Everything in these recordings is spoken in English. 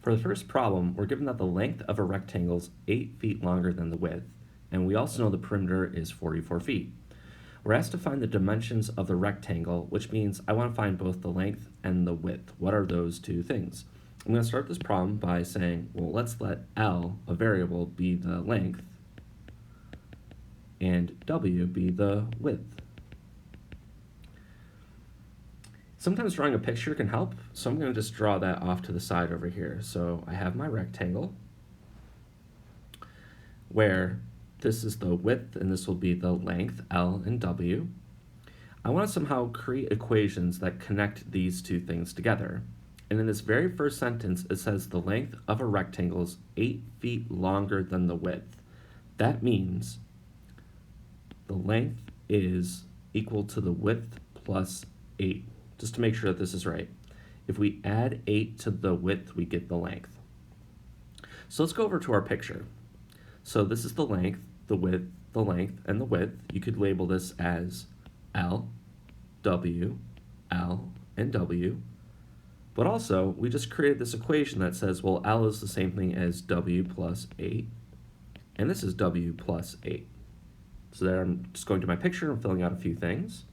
For the first problem, we're given that the length of a rectangle is 8 feet longer than the width, and we also know the perimeter is 44 feet. We're asked to find the dimensions of the rectangle, which means I want to find both the length and the width. What are those two things? I'm going to start this problem by saying, well, let's let L, a variable, be the length, and W be the width. Sometimes drawing a picture can help, so I'm going to just draw that off to the side over here. So I have my rectangle, where this is the width and this will be the length, L and W. I want to somehow create equations that connect these two things together. And in this very first sentence, it says the length of a rectangle is 8 feet longer than the width. That means the length is equal to the width plus 8. Just to make sure that this is right. If we add 8 to the width, we get the length. So let's go over to our picture. So this is the length, the width, the length, and the width. You could label this as L, W, L, and W. But also, we just created this equation that says, well, L is the same thing as W plus 8, and this is W plus 8. So there I'm just going to my picture and filling out a few things.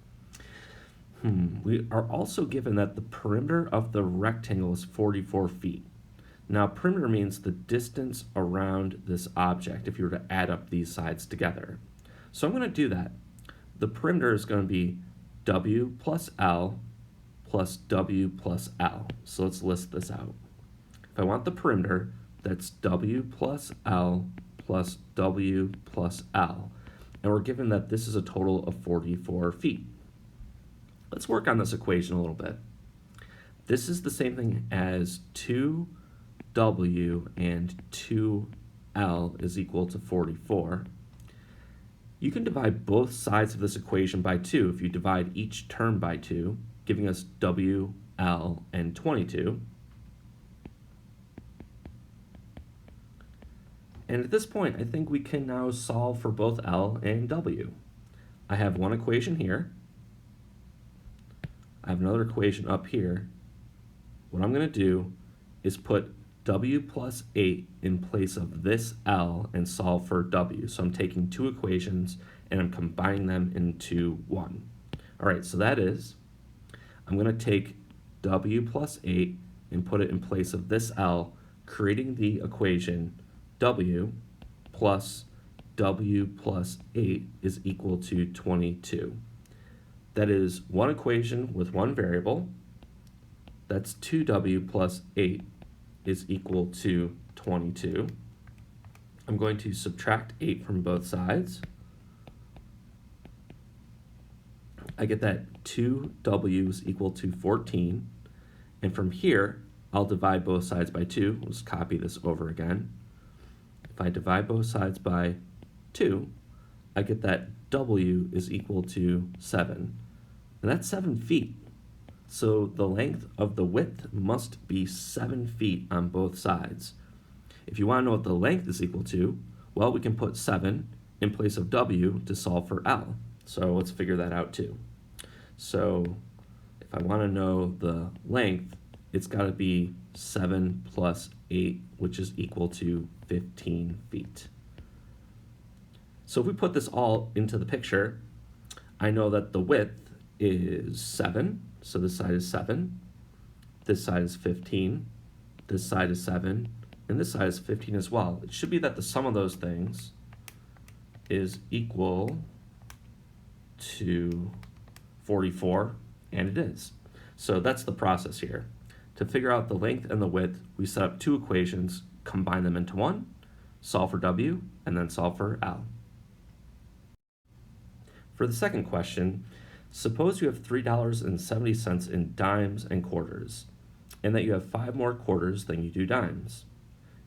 We are also given that the perimeter of the rectangle is 44 feet. Now, perimeter means the distance around this object if you were to add up these sides together. So I'm going to do that. The perimeter is going to be W plus L plus W plus L. So let's list this out. If I want the perimeter, that's W plus L plus W plus L. And we're given that this is a total of 44 feet. Let's work on this equation a little bit. This is the same thing as 2W and 2L is equal to 44. You can divide both sides of this equation by 2 if you divide each term by 2, giving us W, L, and 22. And at this point, I think we can now solve for both L and W. I have one equation here. I have another equation up here. What I'm going to do is put W plus 8 in place of this L and solve for W. So I'm taking two equations and I'm combining them into one. All right, so that is, I'm going to take W plus 8 and put it in place of this L, creating the equation W plus 8 is equal to 22. That is one equation with one variable. That's 2W plus 8 is equal to 22. I'm going to subtract 8 from both sides. I get that 2W is equal to 14. And from here, I'll divide both sides by 2. Let's copy this over again. If I divide both sides by 2, I get that W is equal to 7. And that's 7 feet. So the length of the width must be 7 feet on both sides. If you want to know what the length is equal to, well, we can put 7 in place of W to solve for L. So let's figure that out too. So if I want to know the length, it's got to be 7 plus 8, which is equal to 15 feet. So if we put this all into the picture, I know that the width is 7, so this side is 7, this side is 15, this side is 7, and this side is 15 as well. It should be that the sum of those things is equal to 44, and it is. So that's the process here. To figure out the length and the width, we set up two equations, combine them into one, solve for W, and then solve for L. For the second question, suppose you have $3.70 in dimes and quarters, and that you have 5 more quarters than you do dimes.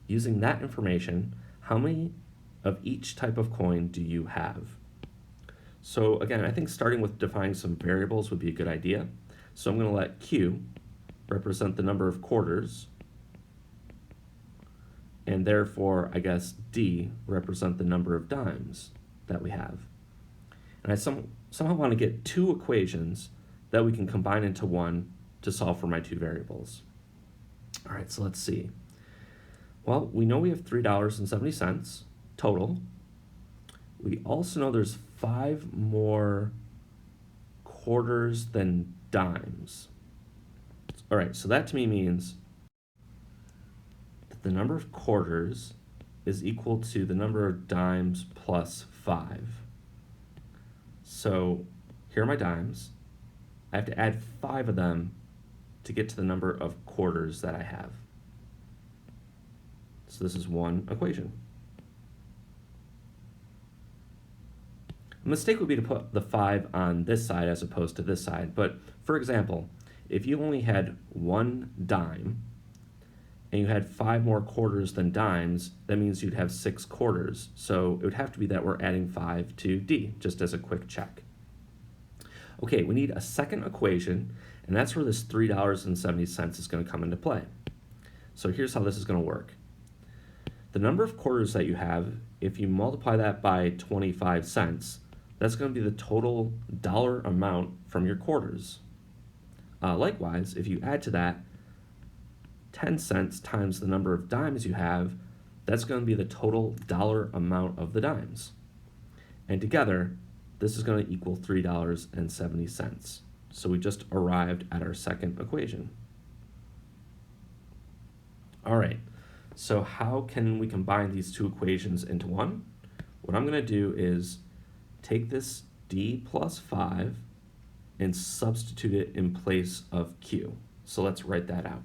Using that information, how many of each type of coin do you have? So again, I think starting with defining some variables would be a good idea. So I'm going to let Q represent the number of quarters, and therefore, I guess, D represent the number of dimes that we have. And I somehow want to get two equations that we can combine into one to solve for my two variables. All right, so let's see. Well, we know we have $3.70 total. We also know there's 5 more quarters than dimes. All right, so that to me means that the number of quarters is equal to the number of dimes plus 5. So here are my dimes. I have to add 5 of them to get to the number of quarters that I have. So this is one equation. A mistake would be to put the 5 on this side as opposed to this side. But for example, if you only had 1 dime and you had 5 more quarters than dimes, that means you'd have 6 quarters. So it would have to be that we're adding 5 to D, just as a quick check. Okay, we need a second equation, and that's where this $3.70 is going to come into play. So here's how this is going to work. The number of quarters that you have, if you multiply that by 25 cents, that's going to be the total dollar amount from your quarters. Likewise, if you add to that 10 cents times the number of dimes you have, that's going to be the total dollar amount of the dimes. And together, this is going to equal $3.70. So we just arrived at our second equation. All right, so how can we combine these two equations into one? What I'm going to do is take this D plus 5 and substitute it in place of Q. So let's write that out.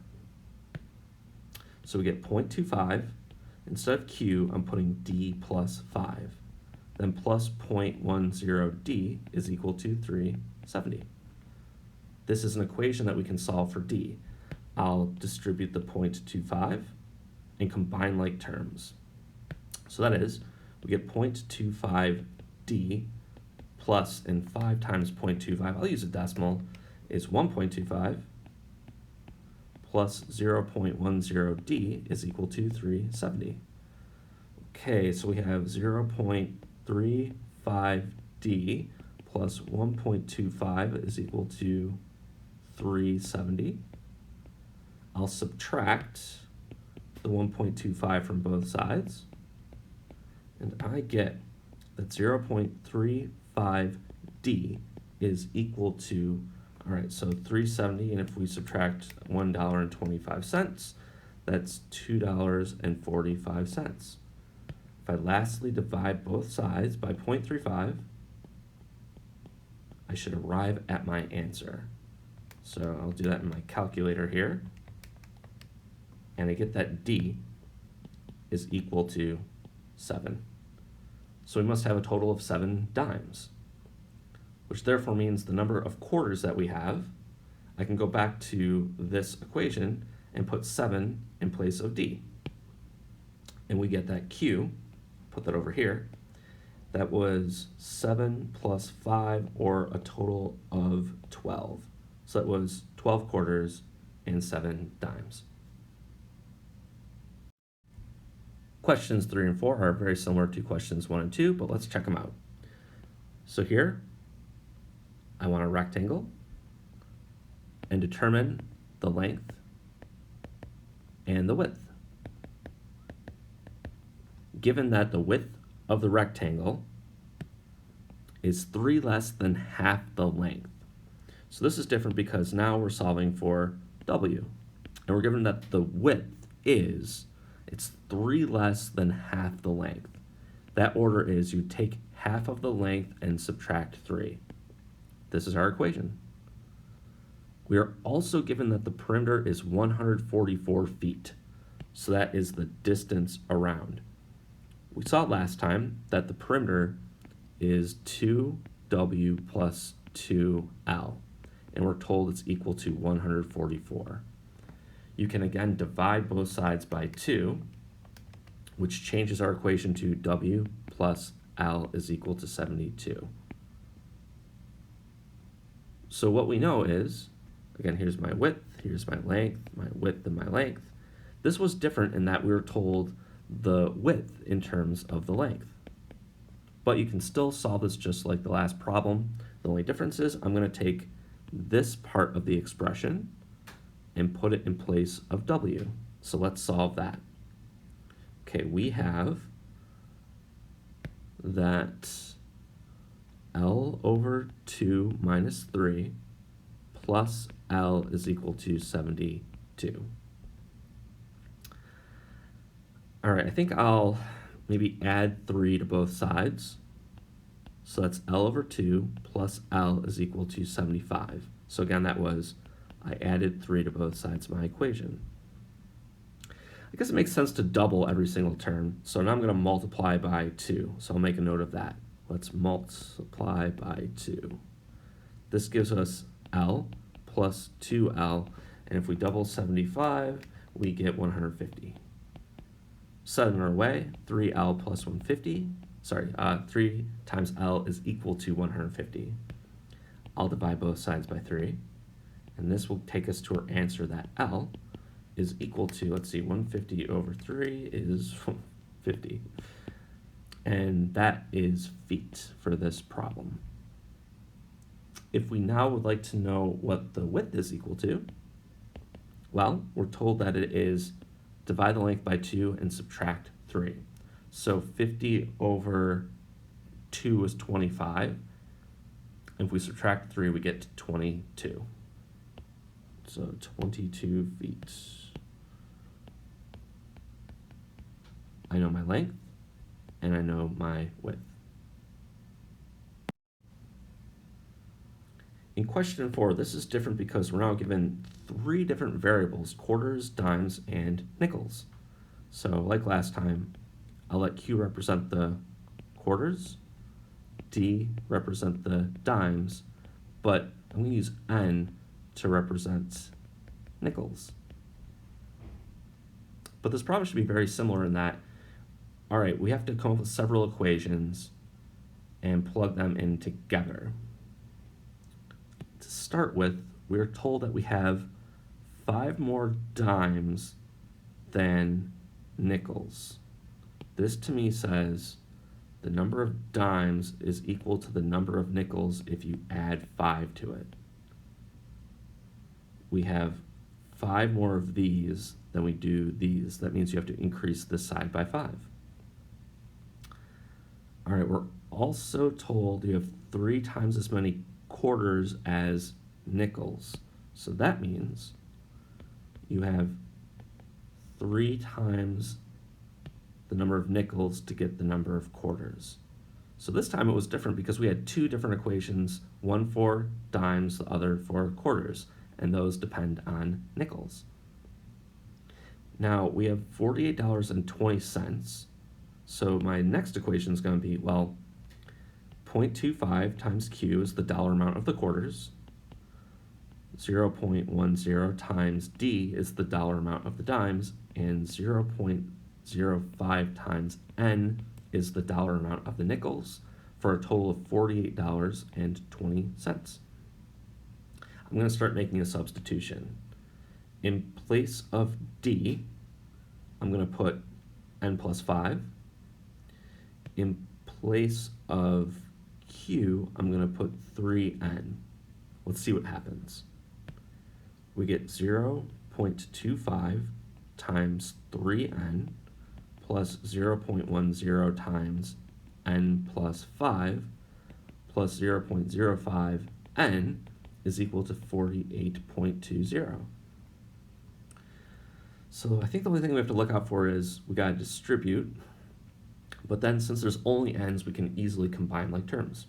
So we get 0.25. Instead of Q, I'm putting D plus 5. Then plus 0.10D is equal to 370. This is an equation that we can solve for D. I'll distribute the 0.25 and combine like terms. So that is, we get 0.25D plus, and 5 times 0.25, I'll use a decimal, is 1.25 plus 0.10D is equal to 370. Okay, so we have 0.35D plus 1.25 is equal to 370. I'll subtract the 1.25 from both sides, and I get that 0.35D is equal to, all right, so 370, and if we subtract $1.25, that's $2.45. If I lastly divide both sides by 0.35, I should arrive at my answer. So I'll do that in my calculator here, and I get that D is equal to 7. So we must have a total of 7 dimes, which therefore means the number of quarters that we have, I can go back to this equation and put 7 in place of D. And we get that Q, put that over here, that was 7 plus 5, or a total of 12. So that was 12 quarters and 7 dimes. Questions 3 and 4 are very similar to questions 1 and 2, but let's check them out. So here, I want a rectangle and determine the length and the width. Given that the width of the rectangle is 3 less than half the length. So this is different because now we're solving for W, and we're given that the width is, it's 3 less than half the length. That order is you take half of the length and subtract 3. This is our equation. We are also given that the perimeter is 144 feet. So that is the distance around. We saw last time that the perimeter is 2W plus 2L, and we're told it's equal to 144. You can again divide both sides by 2, which changes our equation to W plus L is equal to 72. So what we know is, again, here's my width, here's my length, my width and my length. This was different in that we were told the width in terms of the length. But you can still solve this just like the last problem. The only difference is I'm going to take this part of the expression and put it in place of W. So let's solve that. Okay, we have that L over 2 minus 3 plus L is equal to 72. All right, I think I'll maybe add 3 to both sides. So that's L over 2 plus L is equal to 75. So again, that was, I added 3 to both sides of my equation. I guess it makes sense to double every single term. So now I'm going to multiply by 2. So I'll make a note of that. Let's multiply by 2. This gives us L plus 2L. And if we double 75, we get 150. Set in our way, 3L plus 150. 3 times L is equal to 150. I'll divide both sides by 3. And this will take us to our answer that L is equal to, let's see, 150 over 3 is 50. And that is feet for this problem. If we now would like to know what the width is equal to, well, we're told that it is divide the length by 2 and subtract 3. So 50 over 2 is 25. If we subtract 3, we get 22. So 22 feet. I know my length, and I know my width. In question 4, this is different because we're now given 3 different variables: quarters, dimes, and nickels. So like last time, I'll let Q represent the quarters, D represent the dimes, but I'm going to use N to represent nickels. But this problem should be very similar in that, all right, we have to come up with several equations and plug them in together. To start with, we're told that we have 5 more dimes than nickels. This to me says the number of dimes is equal to the number of nickels if you add 5 to it. We have 5 more of these than we do these. That means you have to increase this side by 5. All right, we're also told you have 3 times as many quarters as nickels. So that means you have 3 times the number of nickels to get the number of quarters. So this time it was different because we had 2 different equations, one for dimes, the other for quarters, and those depend on nickels. Now we have $48.20. So my next equation is going to be, well, 0.25 times Q is the dollar amount of the quarters. 0.10 times D is the dollar amount of the dimes, and 0.05 times N is the dollar amount of the nickels, for a total of $48.20. I'm going to start making a substitution. In place of D, I'm going to put N plus 5. In place of Q, I'm going to put 3N. Let's see what happens. We get 0.25 times 3N plus 0.10 times N plus 5 plus 0.05 N is equal to 48.20. So I think the only thing we have to look out for is we got to distribute, but then since there's only n's, we can easily combine like terms.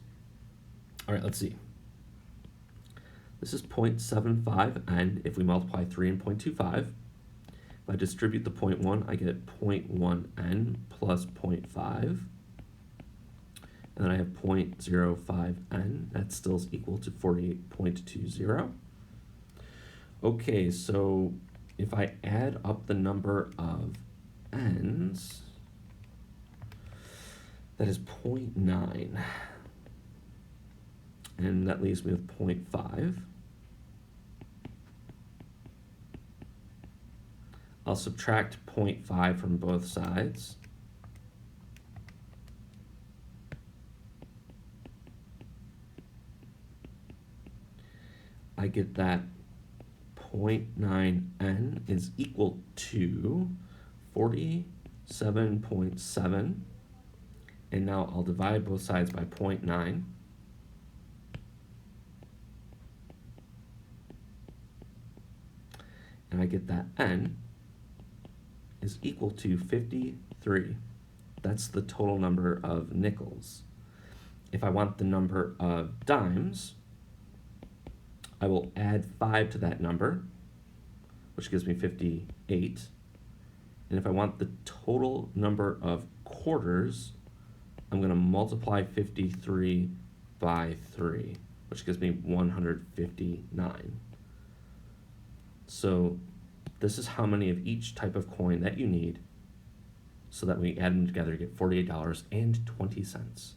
All right, let's see. This is 0.75n if we multiply 3 and 0.25. If I distribute the 0.1, I get 0.1n plus 0.5. And then I have 0.05n. That still is equal to 48.20. Okay, so if I add up the number of n's, that is 0.9. And that leaves me with 0.5. I'll subtract 0.5 from both sides. I get that 0.9n is equal to 48.20 7.7, and now I'll divide both sides by 0.9. And I get that n is equal to 53. That's the total number of nickels. If I want the number of dimes, I will add 5 to that number, which gives me 58. And if I want the total number of quarters, I'm going to multiply 53 by 3, which gives me 159. So this is how many of each type of coin that you need, so that when you add them together, you get $48.20.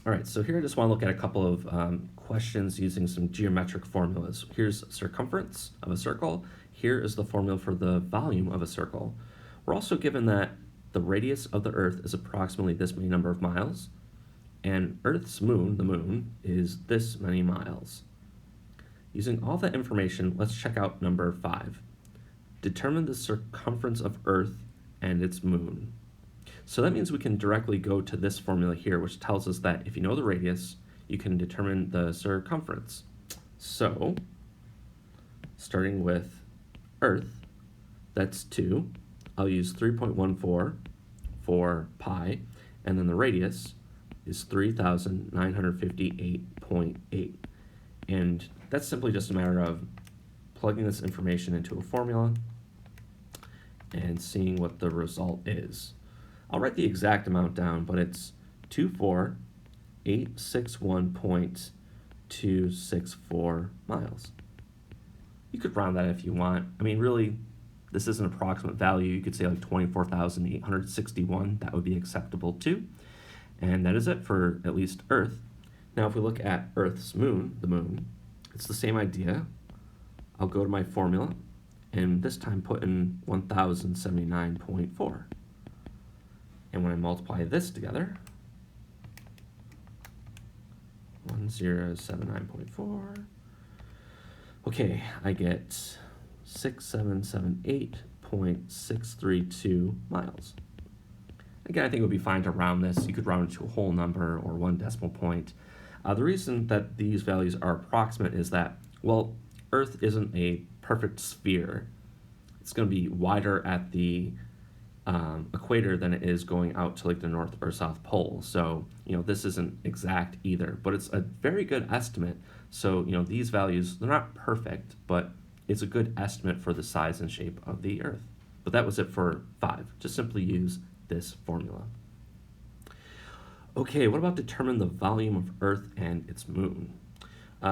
All right, so here I just want to look at a couple of questions using some geometric formulas. Here's circumference of a circle. Here is the formula for the volume of a circle. We're also given that the radius of the Earth is approximately this many number of miles, and Earth's moon, the moon, is this many miles. Using all that information, let's check out number 5. Determine the circumference of Earth and its moon. So that means we can directly go to this formula here, which tells us that if you know the radius, you can determine the circumference. So, starting with Earth, that's 2. I'll use 3.14 for pi, and then the radius is 3,958.8. And that's simply just a matter of plugging this information into a formula and seeing what the result is. I'll write the exact amount down, but it's 24861.264 miles. You could round that if you want. I mean, really, this is an approximate value. You could say like 24,861. That would be acceptable too. And that is it for at least Earth. Now, if we look at Earth's moon, the moon, it's the same idea. I'll go to my formula, and this time put in 1079.4. And when I multiply this together, 1079.4, okay, I get 6778.632 miles. Again, I think it would be fine to round this. You could round it to a whole number or one decimal point. The reason that these values are approximate is that, well, Earth isn't a perfect sphere. It's going to be wider at the equator than it is going out to like the North or South Pole. So, this isn't exact either, but it's a very good estimate. So, these values, they're not perfect, but it's a good estimate for the size and shape of the Earth. But that was it for 5. Just simply use this formula. Okay, what about determine the volume of Earth and its moon?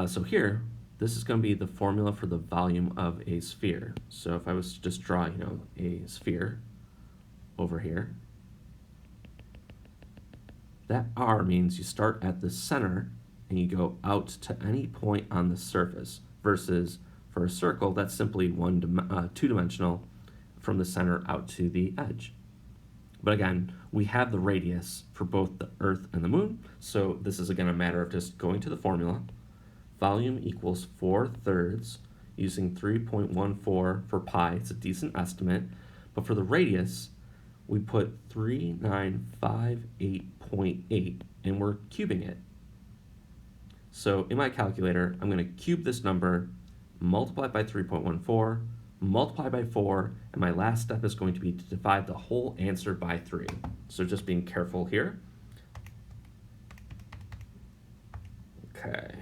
So here, this is going to be the formula for the volume of a sphere. So if I was to just draw, a sphere over here, that R means you start at the center and you go out to any point on the surface, versus for a circle, that's simply two-dimensional from the center out to the edge. But again, we have the radius for both the Earth and the moon, so this is again a matter of just going to the formula. Volume equals 4/3 using 3.14 for pi. It's a decent estimate. But for the radius, we put 3958.8 and we're cubing it. So in my calculator, I'm going to cube this number, multiply it by 3.14, multiply by 4, and my last step is going to be to divide the whole answer by 3. So just being careful here. Okay,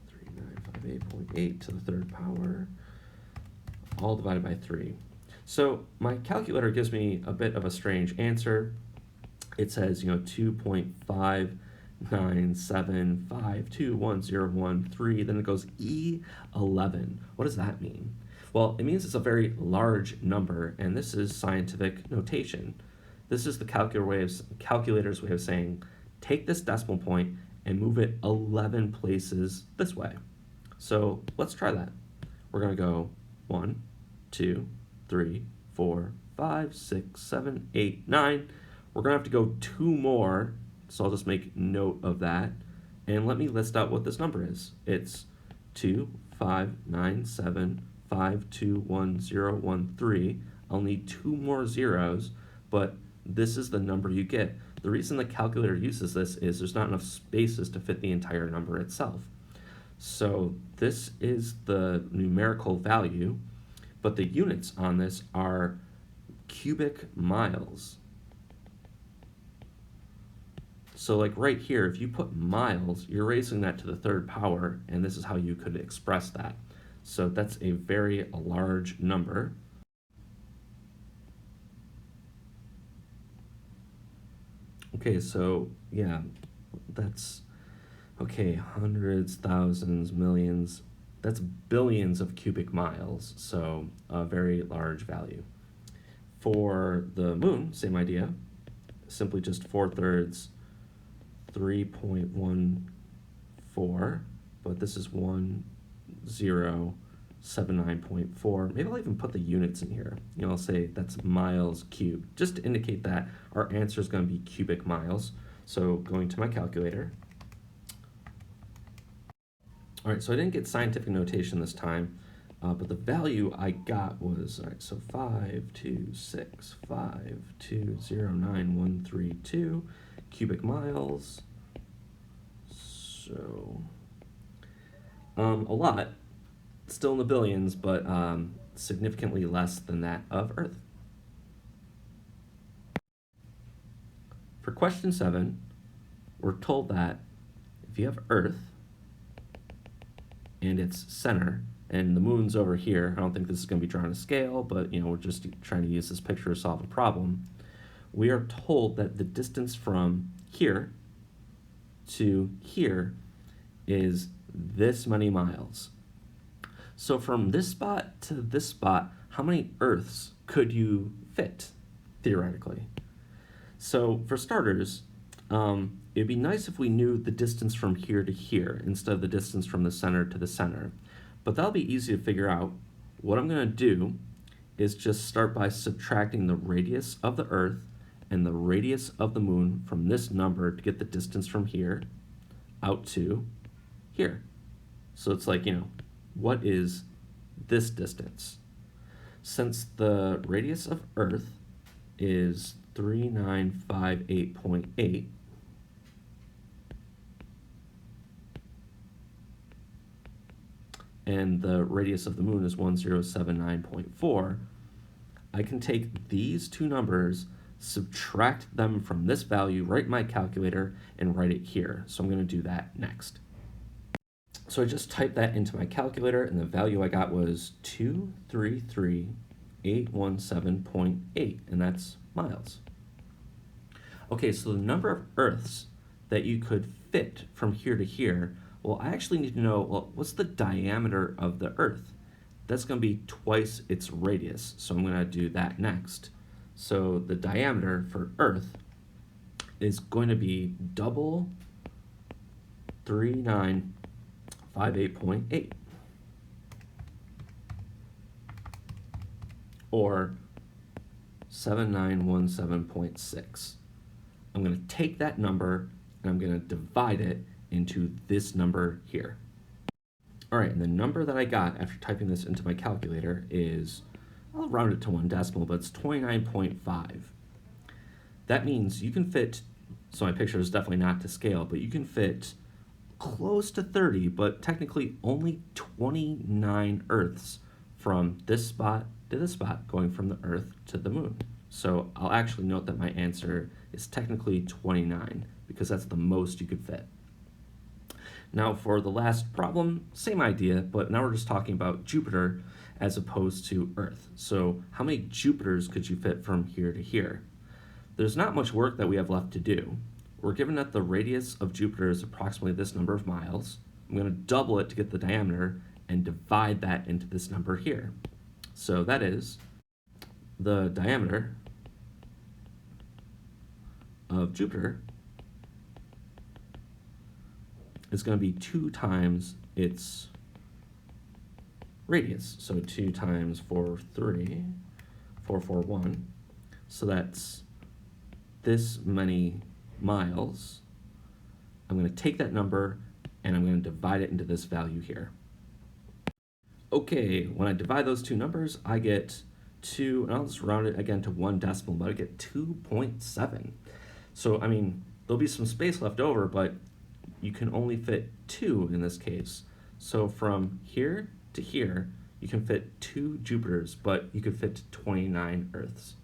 3958.8 to the third power, all divided by 3. So my calculator gives me a bit of a strange answer. It says, 2.597521013, then it goes E11. What does that mean? Well, it means it's a very large number, and this is scientific notation. This is the calculator's way of saying, take this decimal point and move it 11 places this way. So let's try that. We're going to go 1, 2, 3, 4, 5, 6, 7, 8, 9. We're going to have to go 2 more, so I'll just make note of that. And let me list out what this number is. It's 2, 5, 9, 7, 521,013. I'll need 2 more zeros, but this is the number you get. The reason the calculator uses this is there's not enough spaces to fit the entire number itself. So this is the numerical value, but the units on this are cubic miles. So like right here, if you put miles, you're raising that to the third power, and this is how you could express that. So that's a very large number. Okay, so yeah, that's, okay, hundreds, thousands, millions, that's billions of cubic miles, so a very large value. For the moon, same idea, simply just 4/3, 3.14, but this is 1079.4. Maybe I'll even put the units in here. I'll say that's miles cubed, just to indicate that our answer is going to be cubic miles. So going to my calculator. All right, so I didn't get scientific notation this time, but the value I got was, all right, so 5265209,132 cubic miles. So a lot, still in the billions, but significantly less than that of Earth. For question 7, we're told that if you have Earth and its center, and the moon's over here, I don't think this is going to be drawn to scale, but we're just trying to use this picture to solve a problem. We are told that the distance from here to here is this many miles. So from this spot to this spot, how many Earths could you fit, theoretically? So for starters, it'd be nice if we knew the distance from here to here instead of the distance from the center to the center. But that'll be easy to figure out. What I'm going to do is just start by subtracting the radius of the Earth and the radius of the moon from this number to get the distance from here out to here. So it's like, what is this distance? Since the radius of Earth is 3958.8, and the radius of the moon is 1079.4, I can take these two numbers, subtract them from this value, write my calculator, and write it here. So I'm going to do that next. So I just typed that into my calculator, and the value I got was 233,817.8, and that's miles. Okay, so the number of Earths that you could fit from here to here, well, I actually need to know, well, what's the diameter of the Earth? That's going to be twice its radius, so I'm going to do that next. So the diameter for Earth is going to be double 3958.8, or 7917.6. I'm going to take that number and I'm going to divide it into this number here. All right, and the number that I got after typing this into my calculator is, I'll round it to one decimal, but it's 29.5. That means you can fit, so my picture is definitely not to scale, but you can fit close to 30, but technically only 29 Earths from this spot to this spot, going from the Earth to the moon. So I'll actually note that my answer is technically 29, because that's the most you could fit. Now for the last problem, same idea, but now we're just talking about Jupiter as opposed to Earth. So how many Jupiters could you fit from here to here? There's not much work that we have left to do. We're given that the radius of Jupiter is approximately this number of miles. I'm going to double it to get the diameter and divide that into this number here. So that is the diameter of Jupiter is going to be 2 times its radius. So 2 times 441. So that's this many miles. I'm going to take that number and I'm going to divide it into this value here. Okay, when I divide those two numbers, I get 2, and I'll just round it again to 1 decimal, but I get 2.7. So, I mean, there'll be some space left over, but you can only fit 2 in this case. So from here to here, you can fit 2 Jupiters, but you could fit 29 Earths.